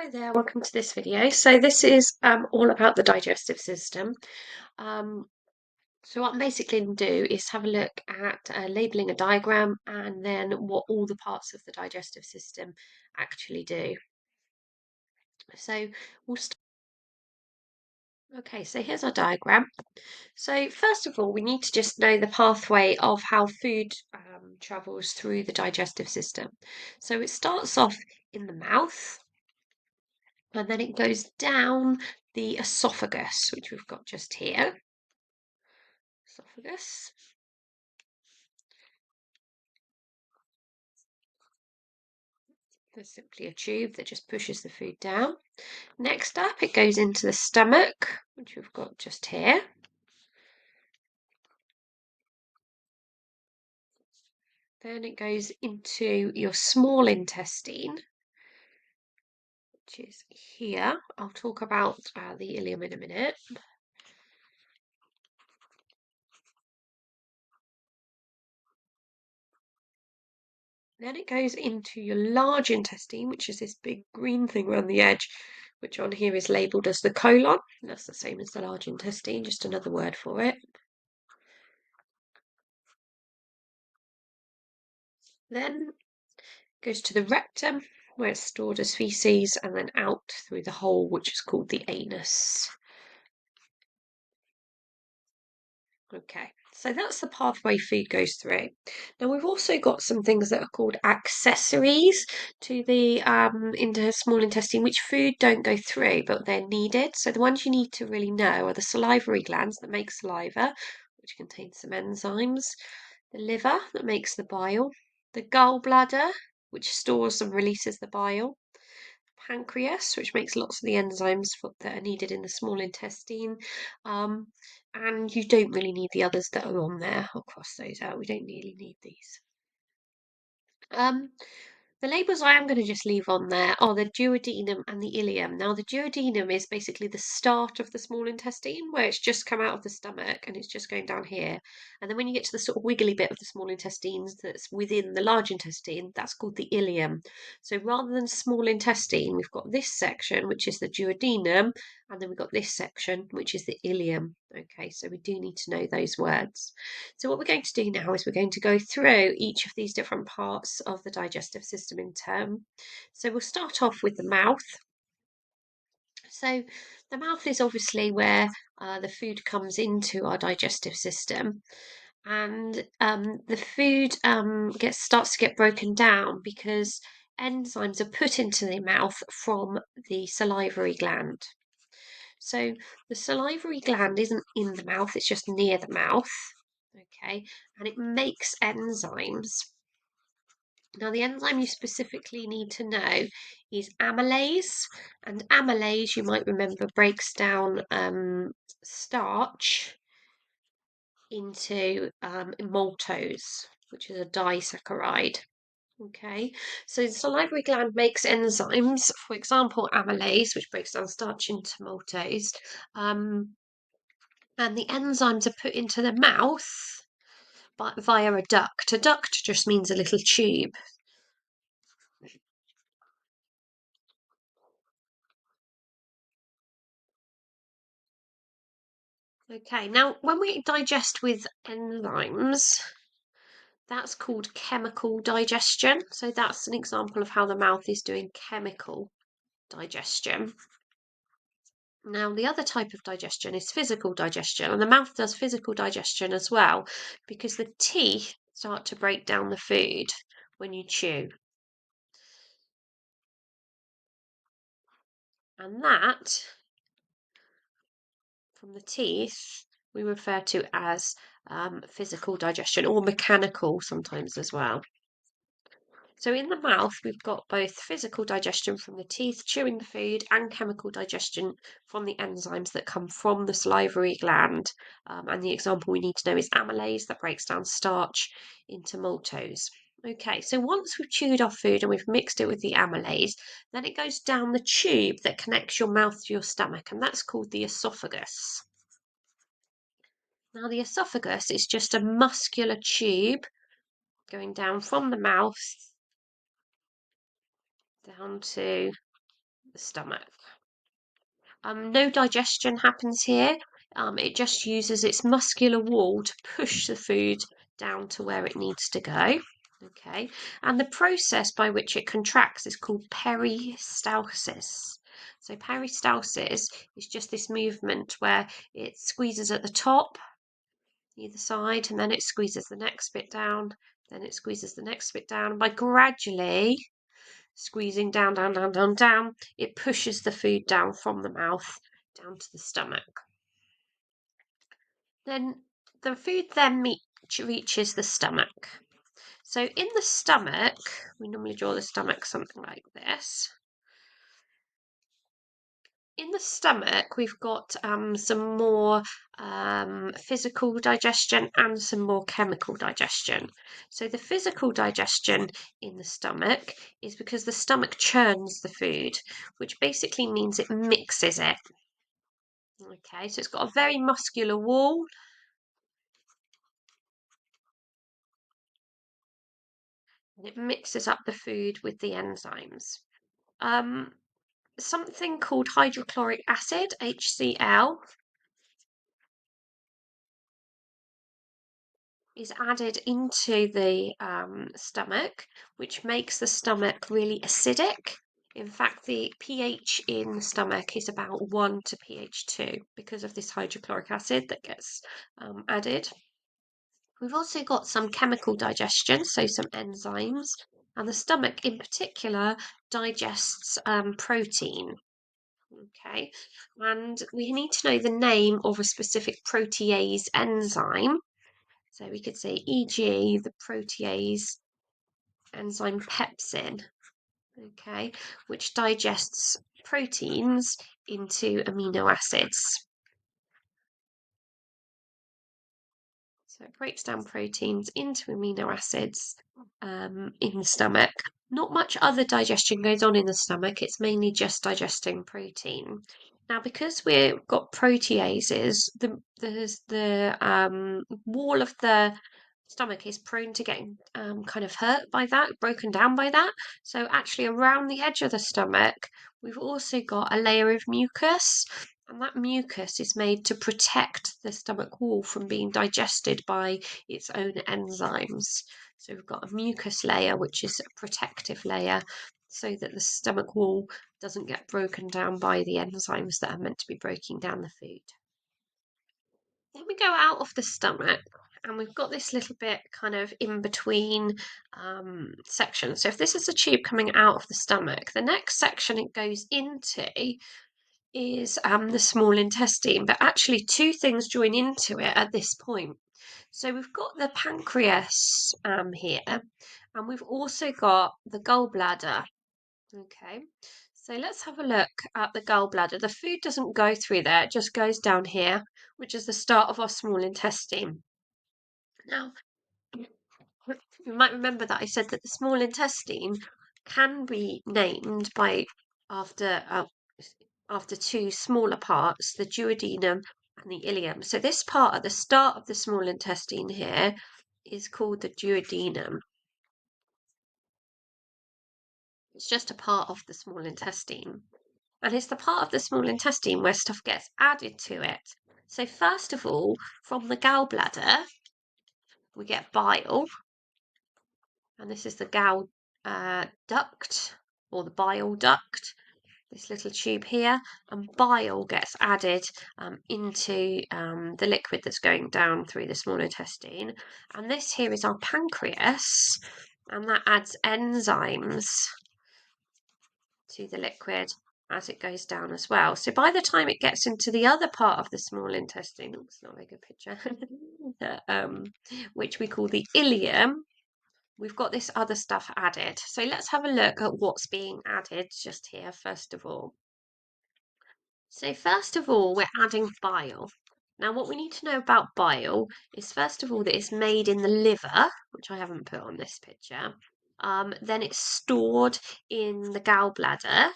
Hi there, welcome to this video. So this is all about the digestive system. Um, so what I'm basically going to do is have a look at labeling a diagram and then what all the parts of the digestive system actually do. So we'll start. Okay, so here's our diagram. So first of all, we need to just know the pathway of how food travels through the digestive system. So it starts off in the mouth. And then it goes down the esophagus, which we've got just here. Esophagus. There's simply a tube that just pushes the food down. Next up, it goes into the stomach, which we've got just here. Then it goes into your small intestine, which is here. I'll talk about the ileum in a minute. Then it goes into your large intestine, which is this big green thing around the edge, which on here is labelled as the colon. That's the same as the large intestine, just another word for it. Then goes to the rectum, where it's stored as feces, and then out through the hole, which is called the anus. Okay, so that's the pathway food goes through. Now we've also got some things that are called accessories to the small intestine, which food don't go through, but they're needed. So the ones you need to really know are the salivary glands that make saliva, which contains some enzymes, the liver that makes the bile, the gallbladder, which stores and releases the bile, pancreas, which makes lots of the enzymes that are needed in the small intestine. And you don't really need the others that are on there. I'll cross those out. We don't really need these. The labels I am going to just leave on there are the duodenum and the ileum. Now, the duodenum is basically the start of the small intestine, where it's just come out of the stomach and it's just going down here. And then when you get to the sort of wiggly bit of the small intestines that's within the large intestine, that's called the ileum. So rather than small intestine, we've got this section, which is the duodenum, and then we've got this section, which is the ileum. Okay, so we do need to know those words. So what we're going to do now is we're going to go through each of these different parts of the digestive system in turn. So we'll start off with the mouth. So the mouth is obviously where the food comes into our digestive system, and the food starts to get broken down because enzymes are put into the mouth from the salivary gland. So the salivary gland isn't in the mouth, it's just near the mouth. Okay, and it makes enzymes. Now, the enzyme you specifically need to know is amylase, and amylase, you might remember, breaks down starch into maltose, which is a disaccharide. Okay, so the salivary gland makes enzymes, for example, amylase, which breaks down starch into maltose, and the enzymes are put into the mouth via a duct. A duct just means a little tube. Okay, now when we digest with enzymes, that's called chemical digestion. So that's an example of how the mouth is doing chemical digestion. Now, the other type of digestion is physical digestion, and the mouth does physical digestion as well because the teeth start to break down the food when you chew. And that, from the teeth, we refer to as physical digestion or mechanical sometimes as well. So in the mouth, we've got both physical digestion from the teeth chewing the food and chemical digestion from the enzymes that come from the salivary gland. And the example we need to know is amylase that breaks down starch into maltose. Okay, so once we've chewed our food and we've mixed it with the amylase, then it goes down the tube that connects your mouth to your stomach, and that's called the esophagus. Now, the esophagus is just a muscular tube going down from the mouth down to the stomach. No digestion happens here. It just uses its muscular wall to push the food down to where it needs to go. Okay, and the process by which it contracts is called peristalsis. So peristalsis is just this movement where it squeezes at the top, either side, and then it squeezes the next bit down, then it squeezes the next bit down. And by gradually squeezing down, down, down, down, down, it pushes the food down from the mouth down to the stomach. Then the food then reaches the stomach. So in the stomach, we normally draw the stomach something like this. In the stomach, we've got some more physical digestion and some more chemical digestion. So the physical digestion in the stomach is because the stomach churns the food, which basically means it mixes it. Okay, so it's got a very muscular wall. And it mixes up the food with the enzymes. Something called hydrochloric acid, HCl, is added into the stomach, which makes the stomach really acidic. In fact, the pH in the stomach is about 1 to pH 2 because of this hydrochloric acid that gets added. We've also got some chemical digestion, so some enzymes, and the stomach in particular digests protein. Okay, and we need to know the name of a specific protease enzyme. So we could say, e.g., the protease enzyme pepsin, okay, which digests proteins into amino acids. So it breaks down proteins into amino acids in the stomach. Not much other digestion goes on in the stomach, it's mainly just digesting protein. Now, because we've got proteases, the wall of the stomach is prone to getting kind of hurt by that, broken down by that. So actually around the edge of the stomach, we've also got a layer of mucus, and that mucus is made to protect the stomach wall from being digested by its own enzymes. So we've got a mucus layer, which is a protective layer, so that the stomach wall doesn't get broken down by the enzymes that are meant to be breaking down the food. Then we go out of the stomach, and we've got this little bit kind of in between section. So if this is a tube coming out of the stomach, the next section it goes into is the small intestine, but actually two things join into it at this point. So we've got the pancreas here, and we've also got the gallbladder. Okay, so let's have a look at the gallbladder. The food doesn't go through there, it just goes down here, which is the start of our small intestine. Now, you might remember that I said that the small intestine can be named by after two smaller parts, the duodenum and the ileum. So this part at the start of the small intestine here is called the duodenum. It's just a part of the small intestine. And it's the part of the small intestine where stuff gets added to it. So first of all, from the gallbladder, we get bile. And this is the gall duct, or the bile duct, this little tube here, and bile gets added into the liquid that's going down through the small intestine. And this here is our pancreas, and that adds enzymes to the liquid as it goes down as well. So by the time it gets into the other part of the small intestine, it's not a very good picture, which we call the ileum, we've got this other stuff added. So let's have a look at what's being added just here, first of all. So first of all, we're adding bile. Now, what we need to know about bile is, first of all, that it's made in the liver, which I haven't put on this picture. Then it's stored in the gallbladder,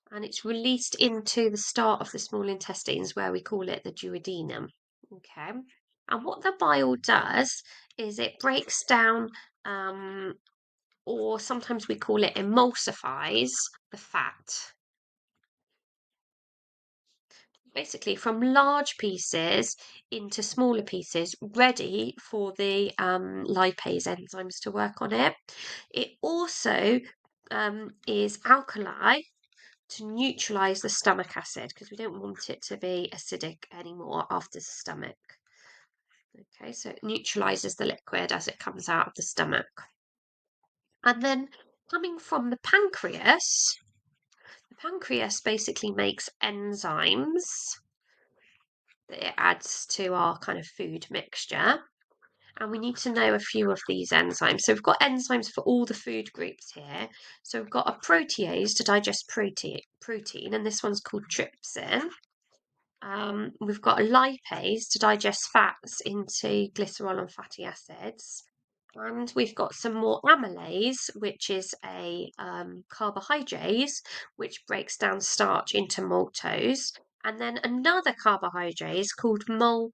and it's released into the start of the small intestines, where we call it the duodenum. Okay, and what the bile does is it breaks down or sometimes we call it emulsifies the fat. Basically from large pieces into smaller pieces, ready for the lipase enzymes to work on it. It also is alkali to neutralize the stomach acid, because we don't want it to be acidic anymore after the stomach. Okay, so it neutralizes the liquid as it comes out of the stomach. And then coming from the pancreas basically makes enzymes that it adds to our kind of food mixture. And we need to know a few of these enzymes. So we've got enzymes for all the food groups here. So we've got a protease to digest protein, and this one's called trypsin. We've got a lipase to digest fats into glycerol and fatty acids. And we've got some more amylase, which is a carbohydrate, which breaks down starch into maltose. And then another carbohydrate called maltase,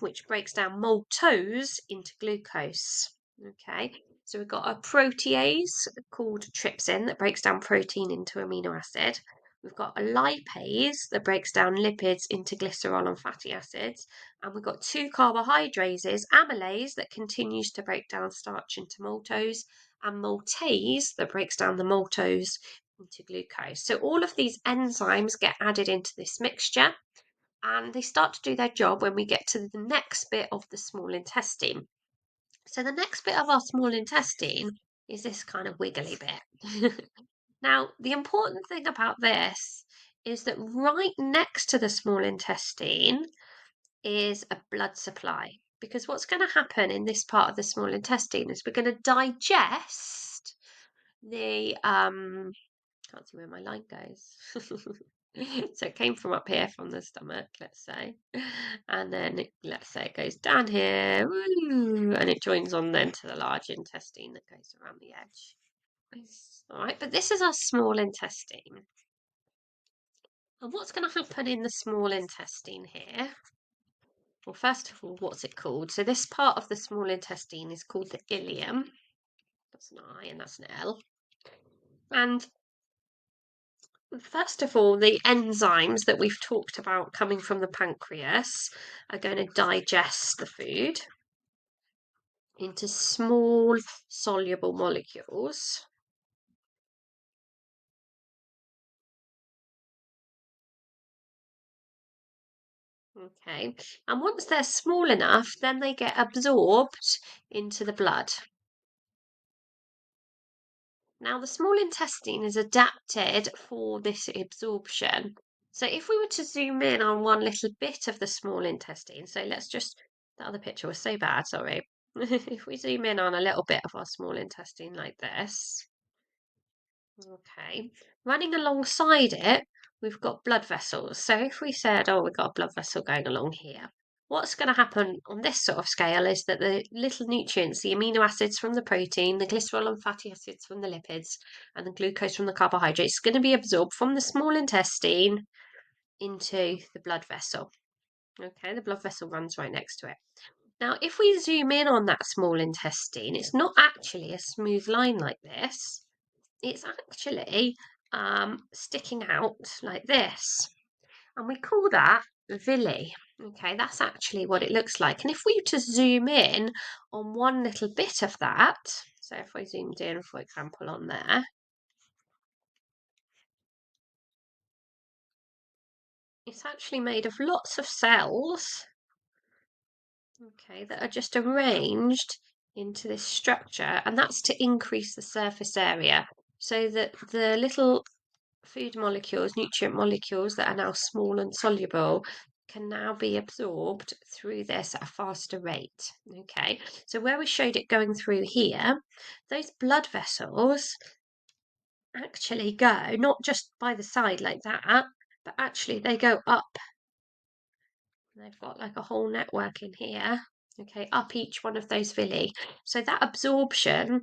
which breaks down maltose into glucose. Okay, so we've got a protease called trypsin that breaks down protein into amino acid. We've got a lipase that breaks down lipids into glycerol and fatty acids. And we've got two carbohydrates, amylase that continues to break down starch into maltose, and maltase that breaks down the maltose into glucose. So all of these enzymes get added into this mixture, and they start to do their job when we get to the next bit of the small intestine. So the next bit of our small intestine is this kind of wiggly bit. Now, the important thing about this is that right next to the small intestine is a blood supply. Because what's going to happen in this part of the small intestine is we're going to digest the can't see where my line goes. So it came from up here from the stomach, let's say, and then let's say it goes down here, woo, and it joins on then to the large intestine that goes around the edge. All right, but this is our small intestine. And what's going to happen in the small intestine here? Well, first of all, what's it called? So this part of the small intestine is called the ileum. That's an I and that's an L. And first of all, the enzymes that we've talked about coming from the pancreas are going to digest the food into small soluble molecules. Okay, and once they're small enough, then they get absorbed into the blood. Now, the small intestine is adapted for this absorption. So if we were to zoom in on one little bit of the small intestine, so let's just, the other picture was so bad, sorry. If we zoom in on a little bit of our small intestine like this, okay, running alongside it, we've got blood vessels. So if we said, oh, we've got a blood vessel going along here, what's going to happen on this sort of scale is that the little nutrients, the amino acids from the protein, the glycerol and fatty acids from the lipids, and the glucose from the carbohydrates, is going to be absorbed from the small intestine into the blood vessel. Okay, the blood vessel runs right next to it. Now, if we zoom in on that small intestine, it's not actually a smooth line like this. It's actually sticking out like this. And we call that villi. Okay, that's actually what it looks like. And if we were to zoom in on one little bit of that, so if we zoomed in, for example, on there, it's actually made of lots of cells, okay, that are just arranged into this structure, and that's to increase the surface area so that the little food molecules, nutrient molecules that are now small and soluble, can now be absorbed through this at a faster rate. Okay, so where we showed it going through here, those blood vessels actually go not just by the side like that, but actually they go up. They've got like a whole network in here, okay, up each one of those villi. So that absorption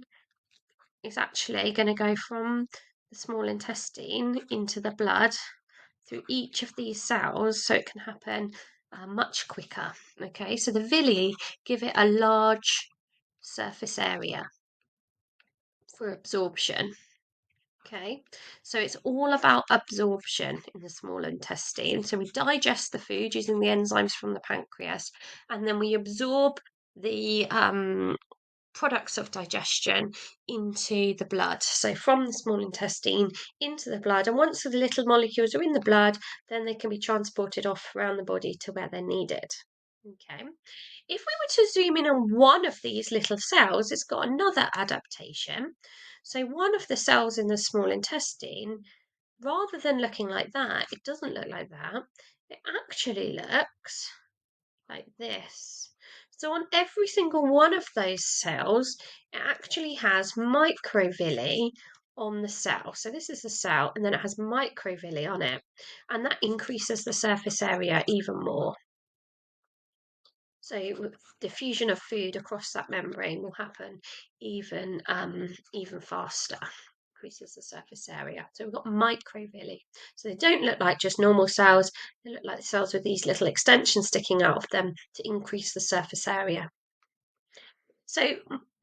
is actually going to go from the small intestine into the blood through each of these cells, so it can happen much quicker. Okay, so the villi give it a large surface area. for absorption. Okay, so it's all about absorption in the small intestine. So we digest the food using the enzymes from the pancreas, and then we absorb the products of digestion into the blood. So from the small intestine into the blood, and once the little molecules are in the blood, then they can be transported off around the body to where they're needed. Okay. If we were to zoom in on one of these little cells, it's got another adaptation. So one of the cells in the small intestine, rather than looking like that, it doesn't look like that. It actually looks like this. So on every single one of those cells, it actually has microvilli on the cell. So this is the cell, and then it has microvilli on it, and that increases the surface area even more. So diffusion of food across that membrane will happen even faster. Increases the surface area. So we've got microvilli. So they don't look like just normal cells. They look like cells with these little extensions sticking out of them to increase the surface area. So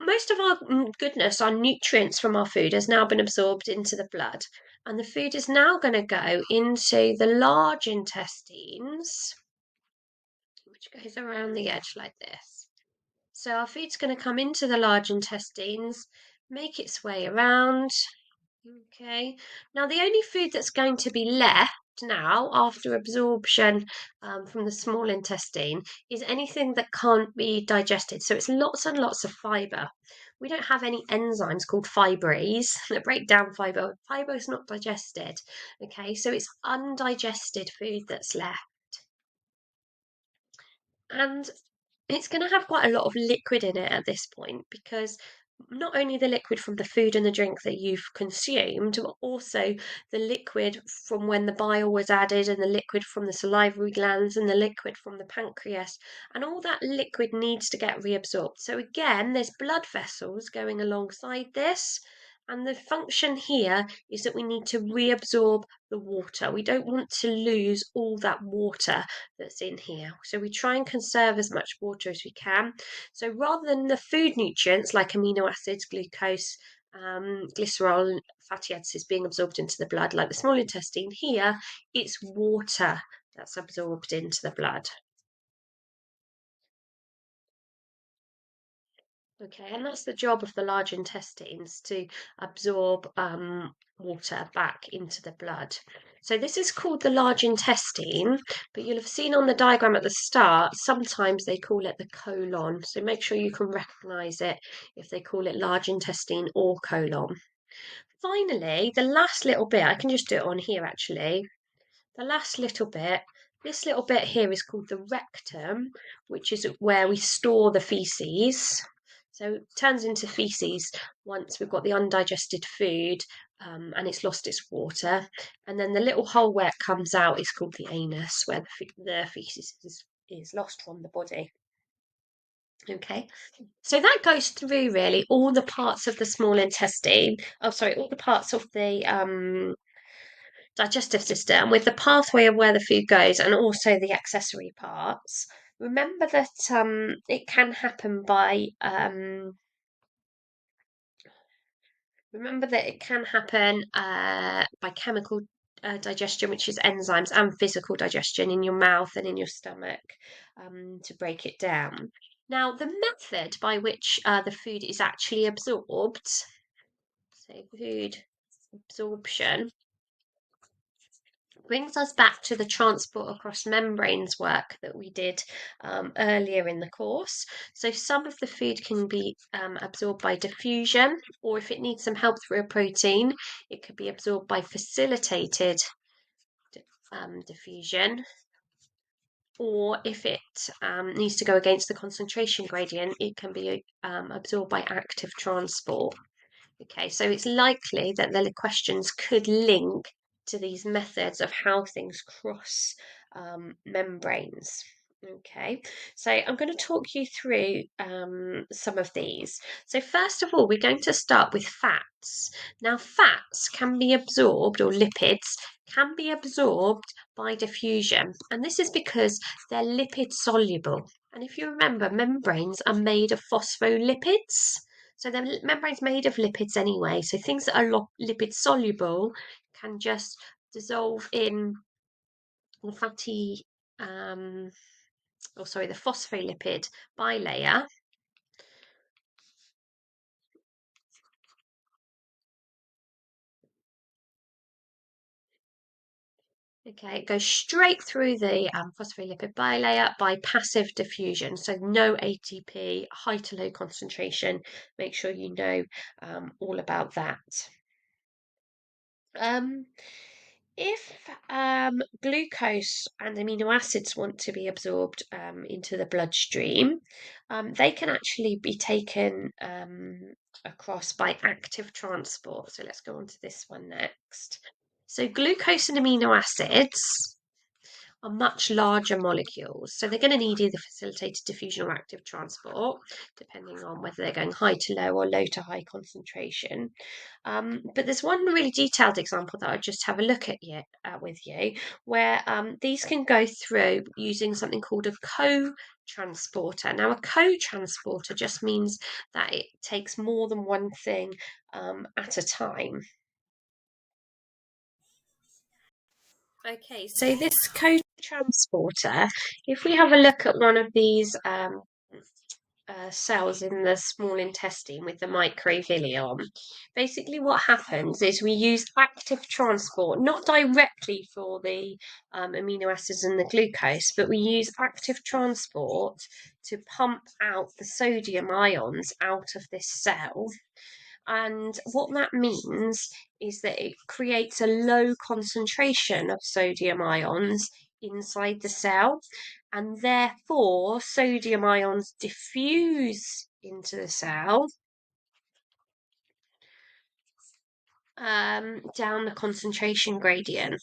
most of our goodness, our nutrients from our food has now been absorbed into the blood. And the food is now going to go into the large intestines, which goes around the edge like this. So our food's going to come into the large intestines, make its way around. Okay. Now the only food that's going to be left now after absorption from the small intestine is anything that can't be digested. So it's lots and lots of fibre. We don't have any enzymes called fibrase that break down fibre. Fibre is not digested. Okay, so it's undigested food that's left. And it's going to have quite a lot of liquid in it at this point because not only the liquid from the food and the drink that you've consumed, but also the liquid from when the bile was added, and the liquid from the salivary glands, and the liquid from the pancreas, and all that liquid needs to get reabsorbed. So, again, there's blood vessels going alongside this. And the function here is that we need to reabsorb the water. We don't want to lose all that water that's in here. So we try and conserve as much water as we can. So rather than the food nutrients like amino acids, glucose, glycerol, fatty acids being absorbed into the blood, like the small intestine, here it's water that's absorbed into the blood. Okay, and that's the job of the large intestines to absorb water back into the blood. So this is called the large intestine, but you'll have seen on the diagram at the start, sometimes they call it the colon. So make sure you can recognise it if they call it large intestine or colon. Finally, the last little bit, I can just do it on here actually. The last little bit, this little bit here is called the rectum, which is where we store the feces. So it turns into feces once we've got the undigested food and it's lost its water. And then the little hole where it comes out is called the anus, where the feces is lost from the body. Okay, so that goes through really all the parts of the small intestine. Oh, sorry, all the parts of the digestive system with the pathway of where the food goes and also the accessory parts. Remember that it can happen by by chemical digestion, which is enzymes, and physical digestion in your mouth and in your stomach to break it down. Now, the method by which the food is actually absorbed, so food absorption, brings us back to the transport across membranes work that we did earlier in the course. So some of the food can be absorbed by diffusion, or if it needs some help through a protein, it could be absorbed by facilitated diffusion. Or if it needs to go against the concentration gradient, it can be absorbed by active transport. Okay, so it's likely that the questions could link to these methods of how things cross membranes. Okay, so I'm going to talk you through some of these. So first of all, we're going to start with fats. Now, fats can be absorbed, or lipids can be absorbed by diffusion, and this is because they're lipid soluble. And if you remember, membranes are made of phospholipids. So the membrane's made of lipids anyway. So things that are lipid soluble can just dissolve in the fatty, the phospholipid bilayer. Okay, it goes straight through the phospholipid bilayer by passive diffusion. So no ATP, high to low concentration. Make sure you know all about that. Um, if glucose and amino acids want to be absorbed into the bloodstream, they can actually be taken across by active transport. So let's go on to this one next. So glucose and amino acids are much larger molecules. So they're going to need either facilitated diffusion or active transport, depending on whether they're going high to low or low to high concentration. But there's one really detailed example that I'll just have a look at with you, where these can go through using something called a co-transporter. Now, a co-transporter just means that it takes more than one thing at a time. Okay, so this co-transporter, if we have a look at one of these cells in the small intestine with the microvilli, basically what happens is we use active transport, not directly for the amino acids and the glucose, but we use active transport to pump out the sodium ions out of this cell. And what that means is that it creates a low concentration of sodium ions inside the cell, and therefore sodium ions diffuse into the cell down the concentration gradient.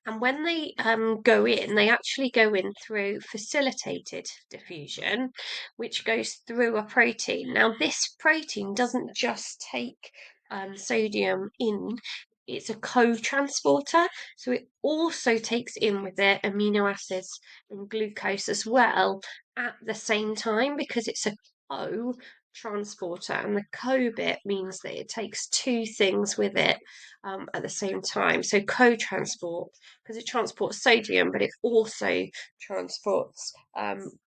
And when they go in, they actually go in through facilitated diffusion, which goes through a protein. Now, this protein doesn't just take sodium in. It's a co-transporter, so it also takes in with it amino acids and glucose as well at the same time, because it's a co-transporter, and the co bit means that it takes two things with it at the same time. So co-transport, because it transports sodium, but it also transports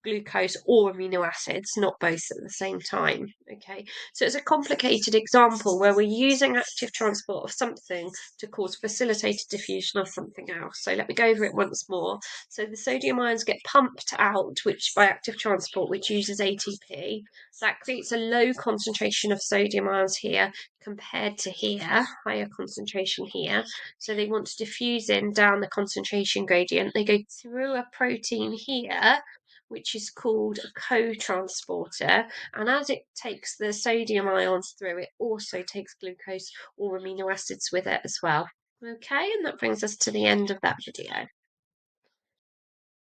glucose or amino acids, not both at the same time. Okay, so it's a complicated example where we're using active transport of something to cause facilitated diffusion of something else. So let me go over it once more. So the sodium ions get pumped out, which by active transport, which uses ATP. That creates a low concentration of sodium ions here compared to here, higher concentration here. So they want to diffuse in down the concentration gradient. They go through a protein here, which is called a co-transporter. And as it takes the sodium ions through, it also takes glucose or amino acids with it as well. Okay, and that brings us to the end of that video.